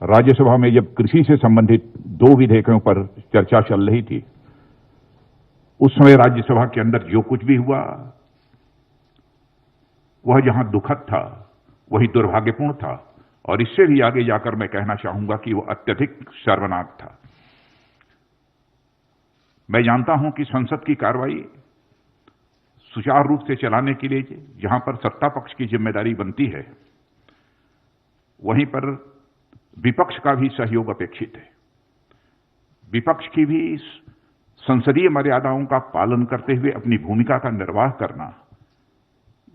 राज्यसभा में जब कृषि से संबंधित 2 विधेयकों पर चर्चा चल रही थी, उस समय राज्यसभा के अंदर जो कुछ भी हुआ वह जहां दुखद था वही दुर्भाग्यपूर्ण था, और इससे भी आगे जाकर मैं कहना चाहूंगा कि वह अत्यधिक शर्मनाक था। मैं जानता हूं कि संसद की कार्रवाई सुचारू रूप से चलाने के लिए जहां पर सत्ता पक्ष की जिम्मेदारी बनती है, वहीं पर विपक्ष का भी सहयोग अपेक्षित है। विपक्ष की भी संसदीय मर्यादाओं का पालन करते हुए अपनी भूमिका का निर्वाह करना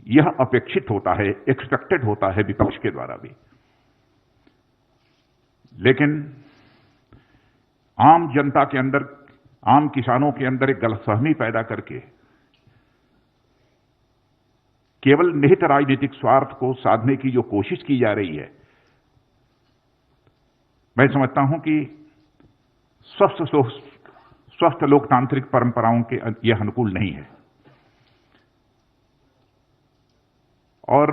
यह अपेक्षित होता है, एक्सपेक्टेड होता है विपक्ष के द्वारा भी। लेकिन आम जनता के अंदर, आम किसानों के अंदर एक गलतफहमी पैदा करके केवल निहित राजनीतिक स्वार्थ को साधने की जो कोशिश की जा रही है, मैं समझता हूं कि स्वस्थ लोकतांत्रिक परंपराओं के यह अनुकूल नहीं है। और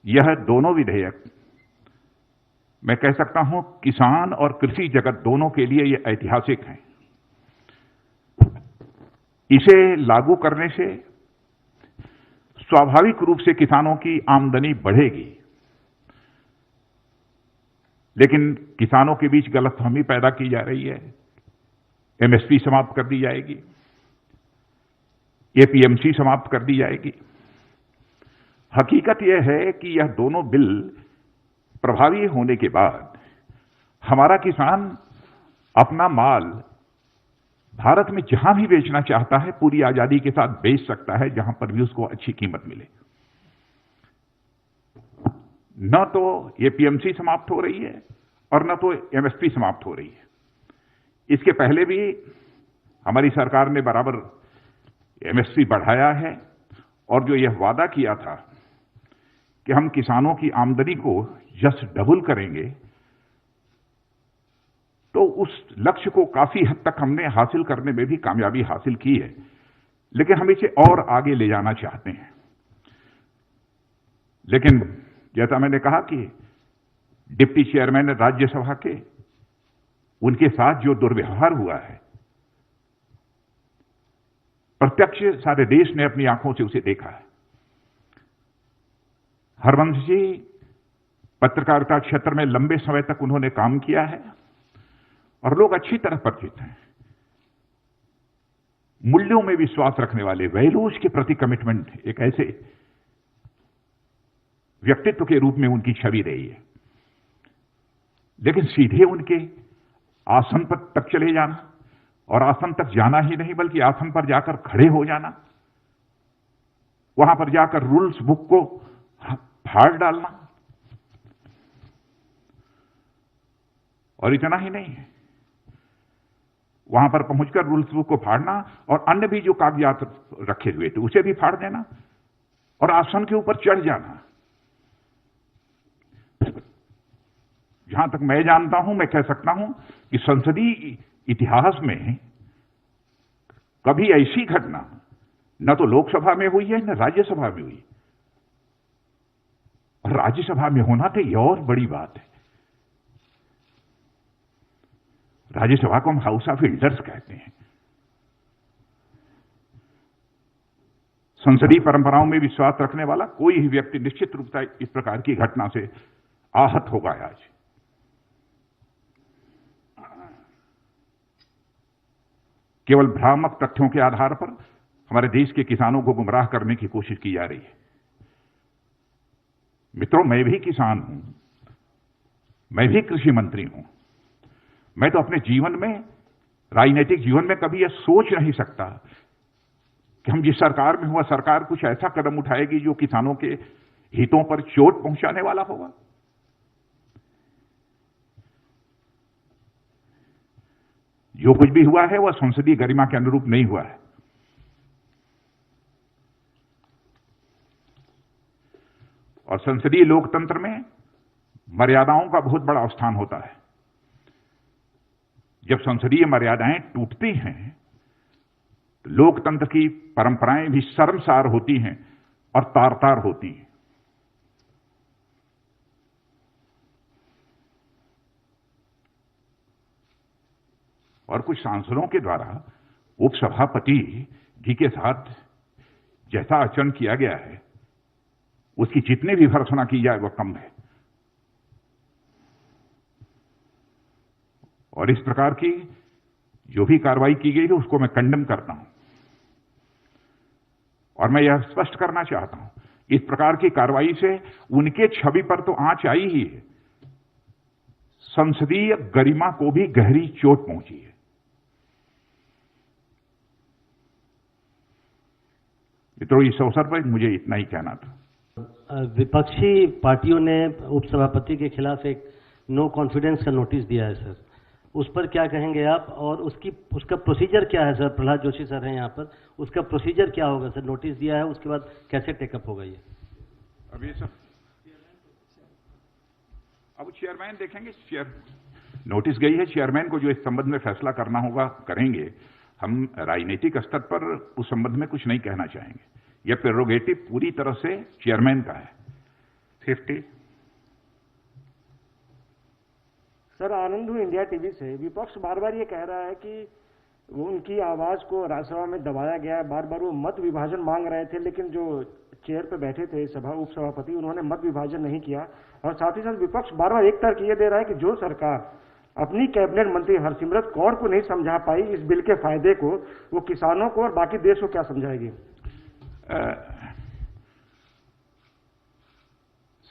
यह दोनों विधेयक, मैं कह सकता हूं, किसान और कृषि जगत दोनों के लिए यह ऐतिहासिक हैं। इसे लागू करने से स्वाभाविक रूप से किसानों की आमदनी बढ़ेगी, लेकिन किसानों के बीच गलतफहमी पैदा की जा रही है। एमएसपी समाप्त कर दी जाएगी, एपीएमसी समाप्त कर दी जाएगी। हकीकत यह है कि यह दोनों बिल प्रभावी होने के बाद हमारा किसान अपना माल भारत में जहां भी बेचना चाहता है पूरी आजादी के साथ बेच सकता है, जहां पर भी उसको अच्छी कीमत मिले। न तो एपीएमसी समाप्त हो रही है और न तो एमएसपी समाप्त हो रही है। इसके पहले भी हमारी सरकार ने बराबर एमएसपी बढ़ाया है, और जो यह वादा किया था कि हम किसानों की आमदनी को जस्ट डबल करेंगे, तो उस लक्ष्य को काफी हद तक हमने हासिल करने में भी कामयाबी हासिल की है। लेकिन हम इसे और आगे ले जाना चाहते हैं। लेकिन जैसा मैंने कहा कि डिप्टी चेयरमैन राज्यसभा के, उनके साथ जो दुर्व्यवहार हुआ है, प्रत्यक्ष सारे देश ने अपनी आंखों से उसे देखा है। हरवंश जी पत्रकारिता क्षेत्र में लंबे समय तक उन्होंने काम किया है और लोग अच्छी तरह परिचित हैं। मूल्यों में विश्वास रखने वाले, वैल्यूज के प्रति कमिटमेंट, एक ऐसे व्यक्तित्व के रूप में उनकी छवि रही है। लेकिन सीधे उनके आसन पर तक चले जाना, और आसन तक जाना ही नहीं बल्कि आसन पर जाकर खड़े हो जाना, वहां पर जाकर रूल्स बुक को फाड़ डालना, और इतना ही नहीं, वहां पर पहुंचकर रूल्स बुक को फाड़ना और अन्य भी जो कागजात रखे हुए थे उसे भी फाड़ देना और आसन के ऊपर चढ़ जाना। जहां तक मैं जानता हूं, मैं कह सकता हूं कि संसदीय इतिहास में कभी ऐसी घटना न तो लोकसभा में हुई है न राज्यसभा में हुई, और राज्यसभा में होना तो यह और बड़ी बात है। राज्यसभा को हम हाउस ऑफ एल्डर्स कहते हैं। संसदीय परंपराओं में विश्वास रखने वाला कोई ही व्यक्ति निश्चित रूप से इस प्रकार की घटना से आहत होगा। आज केवल भ्रामक तथ्यों के आधार पर हमारे देश के किसानों को गुमराह करने की कोशिश की जा रही है। मित्रों, मैं भी किसान हूं, मैं भी कृषि मंत्री हूं। मैं तो अपने जीवन में, राजनीतिक जीवन में कभी यह सोच नहीं सकता कि हम जिस सरकार में हुआ, सरकार कुछ ऐसा कदम उठाएगी जो किसानों के हितों पर चोट पहुंचाने वाला होगा। जो कुछ भी हुआ है वह संसदीय गरिमा के अनुरूप नहीं हुआ है। और संसदीय लोकतंत्र में मर्यादाओं का बहुत बड़ा स्थान होता है। जब संसदीय मर्यादाएं टूटती हैं, तो लोकतंत्र की परंपराएं भी शर्मसार होती हैं और तार-तार होती हैं। और कुछ सांसदों के द्वारा उपसभापति जी के साथ जैसा आचरण किया गया है, उसकी जितनी भी भर्त्सना की जाए वह कम है। और इस प्रकार की जो भी कार्रवाई की गई है उसको मैं कंडेम करता हूं। और मैं यह स्पष्ट करना चाहता हूं, इस प्रकार की कार्रवाई से उनके छवि पर तो आंच आई ही है, संसदीय गरिमा को भी गहरी चोट पहुंची है। मित्रों, इस अवसर पर मुझे इतना ही कहना था। विपक्षी पार्टियों ने उपसभापति के खिलाफ एक नो कॉन्फिडेंस का नोटिस दिया है सर, उस पर क्या कहेंगे आप? और उसका प्रोसीजर क्या है सर? प्रहलाद जोशी सर हैं यहाँ पर, उसका प्रोसीजर क्या होगा सर? नोटिस दिया है, उसके बाद कैसे टेकअप होगा ये? अब ये सब अब चेयरमैन देखेंगे। नोटिस गई है, चेयरमैन को जो इस संबंध में फैसला करना होगा करेंगे। हम राजनीतिक स्तर पर उस संबंध में कुछ नहीं कहना चाहेंगे। यह प्रेरोगेटिव पूरी तरह से चेयरमैन का है। 50 सर, आनंद हूं इंडिया टीवी से। विपक्ष बार बार ये कह रहा है कि वो उनकी आवाज को राज्यसभा में दबाया गया है। बार बार वो मत विभाजन मांग रहे थे, लेकिन जो चेयर पे बैठे थे उपसभापति, उन्होंने मत विभाजन नहीं किया। और साथ ही साथ विपक्ष बार बार एक तर्क ये दे रहा है कि जो सरकार अपनी कैबिनेट मंत्री हरसिमरत कौर को नहीं समझा पाई इस बिल के फायदे को, वो किसानों को और बाकी देश को क्या समझाएगी?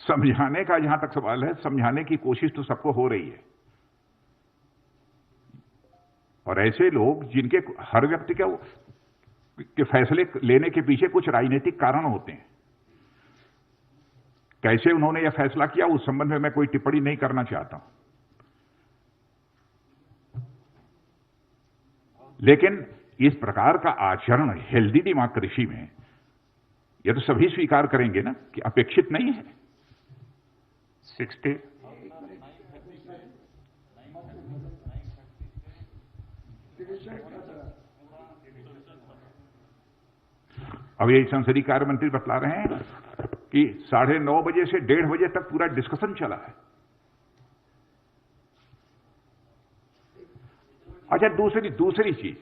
समझाने का जहां तक सवाल है, समझाने की कोशिश तो सबको हो रही है। और ऐसे लोग जिनके हर व्यक्ति के फैसले लेने के पीछे कुछ राजनीतिक कारण होते हैं, कैसे उन्होंने यह फैसला किया उस संबंध में मैं कोई टिप्पणी नहीं करना चाहता हूं। लेकिन इस प्रकार का आचरण हेल्दी डेमोक्रेसी में यह तो सभी स्वीकार करेंगे ना कि अपेक्षित नहीं है। 60 अब यही संसदीय कार्य मंत्री बतला रहे हैं कि 9:30 बजे से 1:30 बजे तक पूरा डिस्कशन चला है। अच्छा, दूसरी चीज,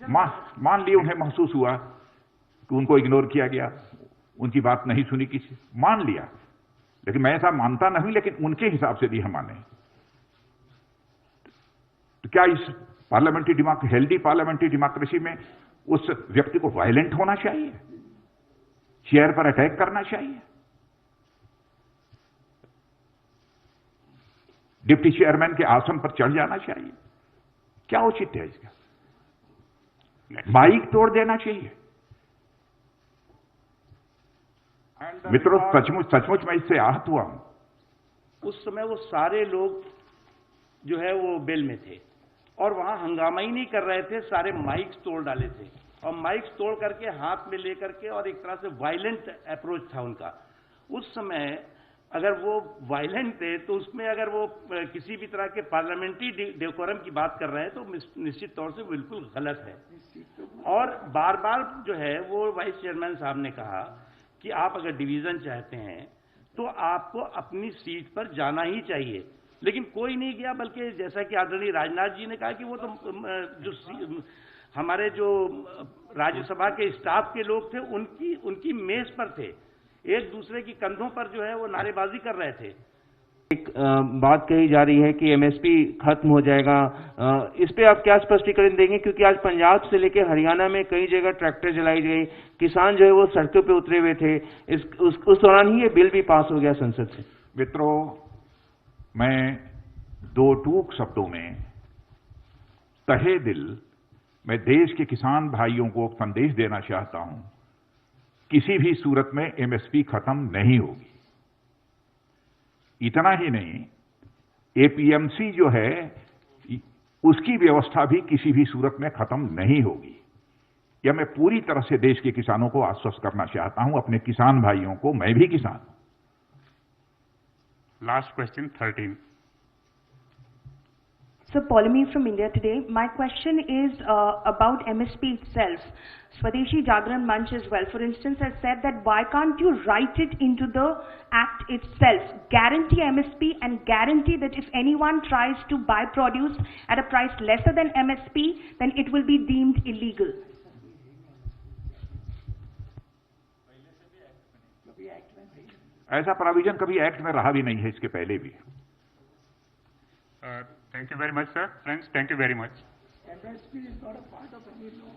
मान लिया उन्हें महसूस हुआ कि उनको इग्नोर किया गया, उनकी बात नहीं सुनी किसी, मान लिया। लेकिन मैं ऐसा मानता नहीं, लेकिन उनके हिसाब से भी हम माने। तो क्या इस हेल्दी पार्लियामेंट्री डेमोक्रेसी में उस व्यक्ति को वायलेंट होना चाहिए, चेयर पर अटैक करना चाहिए, डिप्टी चेयरमैन के आसन पर चढ़ जाना चाहिए? क्या औचित्य है इसका? माइक तोड़ देना चाहिए? मित्रों, सचमुच मैं इससे आहत हुआ हूं। उस समय वो सारे लोग जो है वो बेल में थे और वहां हंगामा ही नहीं कर रहे थे, सारे माइक्स तोड़ डाले थे और माइक्स तोड़ करके हाथ में लेकर के, और एक तरह से वायलेंट अप्रोच था उनका। उस समय अगर वो वायलेंट थे तो उसमें अगर वो किसी भी तरह के पार्लियामेंट्री डेकोरम की बात कर रहे हैं तो निश्चित तौर से बिल्कुल गलत है। और बार बार जो है वो वाइस चेयरमैन साहब ने कहा कि आप अगर डिवीजन चाहते हैं तो आपको अपनी सीट पर जाना ही चाहिए, लेकिन कोई नहीं गया। बल्कि जैसा कि आदरणीय राजनाथ जी ने कहा कि वो तो जो हमारे जो राज्यसभा के स्टाफ के लोग थे उनकी मेज पर थे, एक दूसरे की कंधों पर जो है वो नारेबाजी कर रहे थे। एक बात कही जा रही है कि एमएसपी खत्म हो जाएगा, इस पे आप क्या स्पष्टीकरण देंगे? क्योंकि आज पंजाब से लेकर हरियाणा में कई जगह ट्रैक्टर जलाई गई, किसान जो है वो सड़कों पे उतरे हुए थे, उस दौरान ही ये बिल भी पास हो गया संसद से। मित्रों, मैं दो टूक शब्दों में तहे दिल मैं देश के किसान भाइयों को संदेश देना चाहता हूं, किसी भी सूरत में एमएसपी खत्म नहीं होगी। इतना ही नहीं, एपीएमसी जो है उसकी व्यवस्था भी किसी भी सूरत में खत्म नहीं होगी। यह मैं पूरी तरह से देश के किसानों को आश्वस्त करना चाहता हूं, अपने किसान भाइयों को। मैं भी किसान हूं। Last question 13। So, Polemy from India Today. My question is about MSP itself. Swadeshi Jagran Manch as well, for instance, has said that why can't you write it into the Act itself, guarantee MSP and guarantee that if anyone tries to buy produce at a price lesser than MSP, then it will be deemed illegal. ऐसा provision कभी act में रहा भी नहीं है इसके पहले भी. Thank you very much, sir. Friends, thank you very much. MSP is not a part of any law.